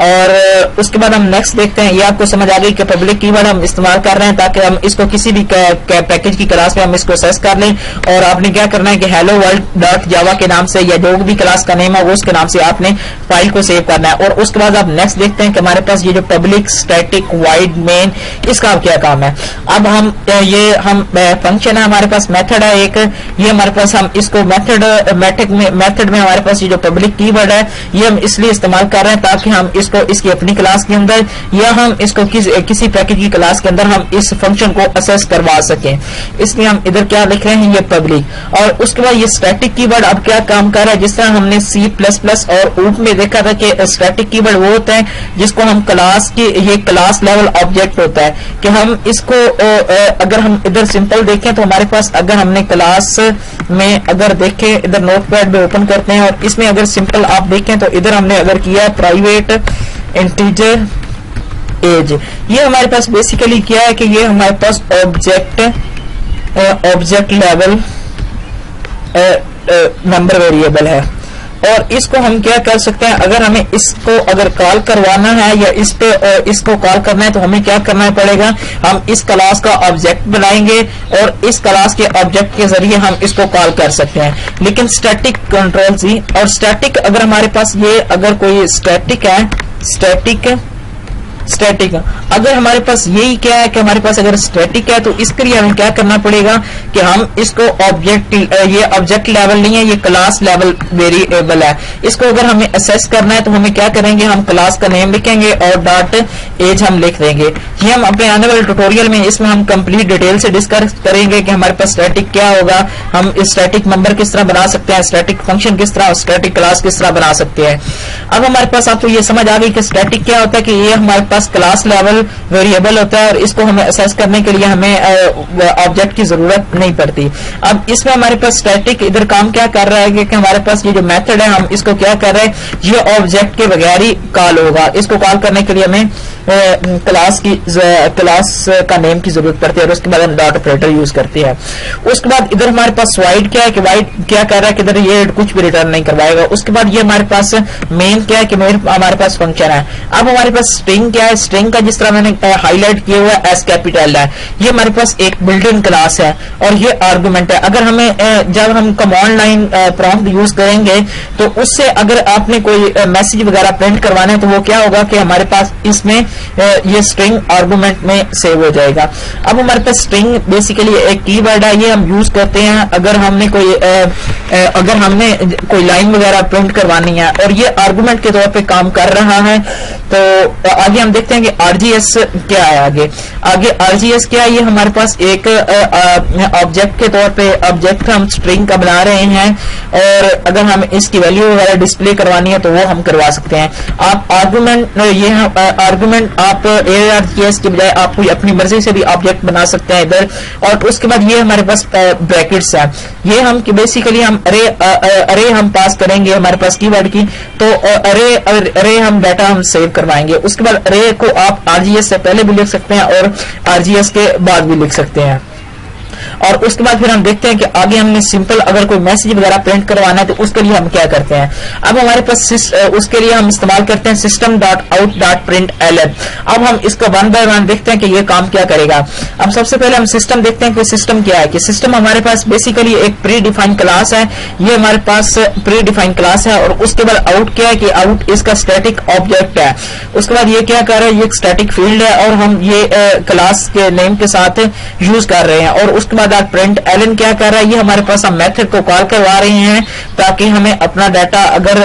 اور اس کے بعد ہم نیکسٹ دیکھتے ہیں. یہ آپ کو سمجھ آ گئی کہ پبلک کی ورڈ ہم استعمال کر رہے ہیں تاکہ ہم اس کو کسی بھی پیکج کی کلاس میں ہم اس کو ایکسس کر لیں. اور آپ نے کیا کرنا ہے کہ ہیلو ورلڈ ڈاٹ جاوا کے نام سے یا جو بھی کلاس کا نیم ہے وہ اس کے نام سے آپ نے فائل کو سیو کرنا ہے. اور اس کے بعد آپ نیکسٹ دیکھتے ہیں کہ ہمارے پاس یہ جو پبلک اسٹیٹک وائڈ مین اس کا کیا کام ہے. اب ہم فنکشن ہے ہمارے پاس میتھڈ ہے ایک, یہ ہمارے پاس ہم اس کو میتھڈ میں ہمارے پاس یہ جو پبلک کی ورڈ ہے یہ ہم اس لیے استعمال کر رہے ہیں تاکہ ہم اس کو اس کی اپنی کلاس کے اندر یا ہم اس کو کسی پیکج کی کلاس کے اندر ہم اس فنکشن کو ایکسس کروا سکیں. اس لیے ہم ادھر کیا لکھ رہے ہیں, یہ پبلک. اور اس کے بعد یہ اسٹیٹک کی ورڈ اب کیا کام کر رہا ہے, جس طرح ہم نے C++ اور اوپ میں دیکھا تھا کہ اسٹیٹک کی ورڈ وہ ہوتا ہے جس کو ہم کلاس کی, یہ کلاس لیول آبجیکٹ ہوتا ہے کہ ہم اس کو اگر ہم ادھر سمپل دیکھیں تو ہمارے پاس اگر ہم نے کلاس میں اگر دیکھیں ادھر نوٹ پیڈ میں اوپن کرتے ہیں اور اس میں اگر سمپل آپ دیکھیں تو ادھر ہم نے اگر کیا پرائیویٹ انٹیجر ایج, یہ ہمارے پاس بیسیکلی کیا ہے کہ یہ ہمارے پاس آبجیکٹ لیول نمبر ویریبل ہے. اور اس کو ہم کیا کر سکتے ہیں, اگر ہمیں اس کو اگر کال کروانا ہے یا اس پہ اس کو کال کرنا ہے تو ہمیں کیا کرنا پڑے گا, ہم اس کلاس کا آبجیکٹ بنائیں گے اور اس کلاس کے آبجیکٹ کے ذریعے ہم اس کو کال کر سکتے ہیں. لیکن اسٹیٹک کنٹرول سی اور اسٹیٹک اگر ہمارے پاس یہ اگر کوئی اسٹیٹک ہے اسٹیٹک اگر ہمارے پاس یہی کیا ہے کہ ہمارے پاس اگر اسٹیٹک ہے تو اس کے لیے ہمیں کیا کرنا پڑے گا کہ ہم اس کو یہ آبجیکٹ لیول نہیں ہے, یہ کلاس لیول ویریبل ہے. اس کو اگر ہمیں ایکسس کرنا ہے تو ہمیں کیا کریں گے, ہم کلاس کا نیم لکھیں گے اور ڈاٹ ایج ہم لکھ دیں گے. یہ ہم اپنے آنے والے ٹیوٹوریل میں اس میں ہم کمپلیٹ ڈیٹیل سے ڈسکس کریں گے کہ ہمارے پاس اسٹیٹک کیا ہوگا, ہم اسٹیٹک ممبر کس طرح بنا سکتے ہیں, اسٹیٹک فنکشن کس طرح, اسٹیٹک کلاس کس طرح بنا سکتے ہیں. اب ہمارے پاس آپ کو یہ سمجھ آ گئی کہ اسٹیٹک کیا ہوتا ہے کہ یہ ہمارے پاس کلاس لیول ویریبل ہوتا ہے اور اس کو ہمیں ایکسس کرنے کے لیے ہمیں آبجیکٹ کی ضرورت نہیں پڑتی. اب اس میں ہمارے پاس اسٹیٹک ادھر کام کیا کر رہا ہے کہ ہمارے پاس یہ جو میتھڈ ہے ہم اس کو کیا کر رہے ہیں, یہ آبجیکٹ کے بغیر ہی کال ہوگا. اس کو کال کرنے کے لیے ہمیں کلاس کا نیم کی ضرورت پڑتی ہے اور اس کے بعد ہم ڈاٹ آپریٹر یوز کرتے ہیں. اس کے بعد ادھر ہمارے پاس وائڈ کیا ہے کہ وائڈ کیا کر رہا ہے کہ ادھر یہ کچھ بھی ریٹرن نہیں کروائے گا. اس کے بعد یہ ہمارے پاس مین کیا ہے کہ ہمارے پاس فنکشن ہے. اب ہمارے پاس اسٹرنگ کیا ہے, اسٹرنگ کا جس طرح میں نے ہائی لائٹ کیا ہوا ایس کیپیٹل ہے, یہ ہمارے پاس ایک بلٹ ان کلاس ہے اور یہ آرگومنٹ ہے. اگر ہمیں جب ہم کمانڈ لائن پرومپٹ یوز کریں گے تو اس سے اگر آپ نے کوئی میسج وغیرہ پرنٹ کروانا ہے تو وہ کیا ہوگا کہ ہمارے پاس اس میں یہ اسٹرنگ آرگومنٹ میں سیو ہو جائے گا. اب ہمارے پاس اسٹرنگ بیسیکلی ایک کی ورڈ ہے, یہ ہم یوز کرتے ہیں اگر ہم نے کوئی لائن وغیرہ پرنٹ کروانی ہے اور یہ آرگومنٹ کے طور پہ کام کر رہا ہے. تو آگے ہم دیکھتے ہیں کہ آر جی ایس کیا ہے. آگے آر جی ایس کیا ہے, یہ ہمارے پاس ایک آبجیکٹ کے طور پہ آبجیکٹ ہم اسٹرنگ کا بنا رہے ہیں اور اگر ہم اس کی ویلیو وغیرہ ڈسپلے کروانی ہے تو وہ ہم کروا سکتے ہیں. آپ آرگومنٹ آپ ARGS کے بجائے آپ کوئی اپنی مرضی سے بھی آبجیکٹ بنا سکتے ہیں ادھر. اور اس کے بعد یہ ہمارے پاس بریکٹس ہے, یہ ہم بیسیکلی ہم ارے ہم پاس کریں گے ہمارے پاس کی ورڈ کی, تو ارے ہم ڈیٹا ہم سیو کروائیں گے. اس کے بعد ارے کو آپ RGS سے پہلے بھی لکھ سکتے ہیں اور RGS کے بعد بھی لکھ سکتے ہیں. اور اس کے بعد پھر ہم دیکھتے ہیں کہ آگے ہم نے سمپل اگر کوئی میسج وغیرہ پرنٹ کروانا ہے تو اس کے لیے ہم کیا کرتے ہیں. اب ہمارے پاس اس کے لیے ہم استعمال کرتے ہیں system.out.println. اب ہم اس کا ون بائی ون دیکھتے ہیں کہ یہ کام کیا کرے گا. اب سب سے پہلے ہم سسٹم دیکھتے ہیں کہ سسٹم کیا ہے. کہ سسٹم ہمارے پاس بیسیکلی ایک پری ڈیفائنڈ کلاس ہے, یہ ہمارے پاس پری ڈیفائنڈ کلاس ہے. اور اس کے بعد آؤٹ کیا ہے کہ آؤٹ اس کا اسٹیٹک آبجیکٹ ہے. اس کے بعد یہ کیا کر رہا ہے, یہ ایک اسٹیٹک فیلڈ ہے اور ہم یہ کلاس کے نیم کے ساتھ یوز کر رہے ہیں. اور اس کے بعد پرنٹ ایلن کیا کر رہا ہے, یہ ہمارے پاس ہم میتھڈ کو کال کروا رہے ہیں تاکہ ہمیں اپنا ڈیٹا اگر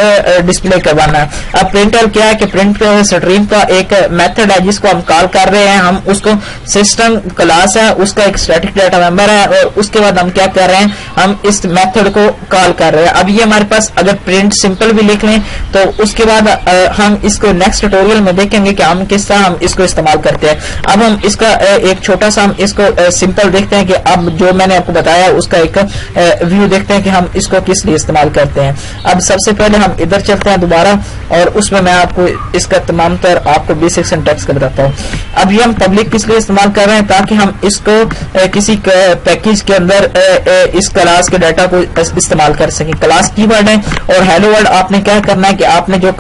ڈسپلے کروانا ہے. اب پرنٹ ایل کیا ہے کہ پرنٹ اسٹریم کا ایک میتھڈ ہے جس کو ہم کال کر رہے ہیں. ہم اس کو سسٹم کلاس ہے, اس کا ایک اسٹیٹک ڈیٹا ممبر ہے اور اس کے بعد ہم کیا کر رہے ہیں, ہم اس میتھڈ کو کال کر رہے ہیں. اب یہ ہمارے پاس اگر پرنٹ سمپل بھی لکھ لیں تو اس کے بعد ہم اس کو نیکسٹ ٹیوٹوریل میں دیکھیں گے کہ ہم کس طرح ہم اس کو استعمال کرتے ہیں. اب ہم اس کا ایک چھوٹا سا ہم اس کو سمپل دیکھتے ہیں کہ اب جو میں نے آپ کو بتایا اس کا ایک ویو دیکھتے ہیں کہ ہم اس کو کس لیے استعمال کرتے ہیں. اب سب سے پہلے ہم ادھر چلتے ہیں دوبارہ اور اس میں آپ کو اس کا تمام تر آپ کو بیسک سینٹیکس کا بتاتا ہوں. اب یہ ہم پبلک کس لیے استعمال کر رہے ہیں تاکہ ہم اس کو کسی پیکیج کے اندر اس کلاس کے ڈیٹا کو استعمال کر سکیں. کلاس کی ورڈ ہے اور ہیلو ورلڈ آپ نے کیا کرنا ہے کہ آپ نے جو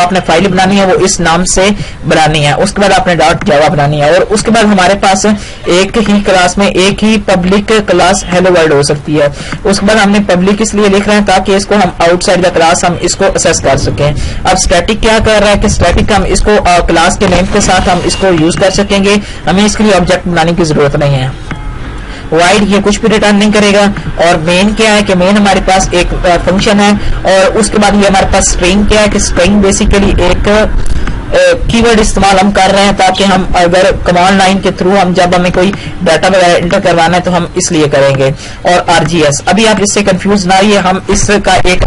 آپ نے فائل بنانی ہے وہ اس نام سے بنانی ہے. اس کے بعد آپ نے ڈاٹ جاوا بنانی ہے اور اس کے بعد ہمارے پاس ایک ہی کلاس میں ایک ہی پبلک کلاس ہیلو ورلڈ ہو سکتی ہے. اس کے بعد ہم نے پبلک اس لیے لکھ رہے ہیں تاکہ اس کو ہم آؤٹ سائڈ دا کلاس ہم اس کو اسیس کر سکیں. اب اسٹیٹک کیا کر رہا ہے کہ اسٹیٹک ہم اس کو کلاس کے نیم کے ساتھ ہم اس کو یوز کر سکیں گے, ہمیں اس کے لیے آبجیکٹ بنانے کی ضرورت نہیں ہے. وائڈ یہ کچھ بھی ریٹرن نہیں کرے گا. اور مین کیا ہے کہ مین ہمارے پاس ایک فنکشن ہے اور اس کے بعد یہ ہمارے پاس اسٹرنگ کیا ہے کہ اسٹرنگ بیسیکلی ایک کی ورڈ استعمال ہم کر رہے ہیں تاکہ ہم اگر کمانڈ لائن کے تھرو ہم جب ہمیں کوئی ڈاٹا وغیرہ انٹر کروانا ہے تو ہم اس لیے کریں گے. اور RGS ابھی آپ اس سے کنفیوز نہ آئیے, ہم اس کا ایک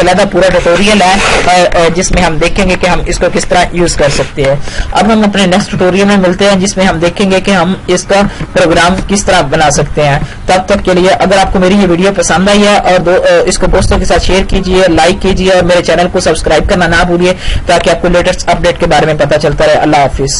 علیحدہ پورا ٹیوٹوریل ہے جس میں ہم دیکھیں گے کہ ہم اس کو کس طرح یوز کر سکتے ہیں. اب ہم اپنے نیکسٹ ٹیوٹوریل میں ملتے ہیں جس میں ہم دیکھیں گے کہ ہم اس کا پروگرام کس طرح بنا سکتے ہیں. تب تک کے لیے اگر آپ کو میری یہ ویڈیو پسند آئی ہے اور اس کو دوستوں کے ساتھ شیئر کیجیے, لائک کیجیے اور میرے چینل کو سبسکرائب کرنا نہ بھولیے تاکہ آپ کو لیٹسٹ اپڈیٹ کے بارے میں پتہ چلتا رہے. اللہ حافظ.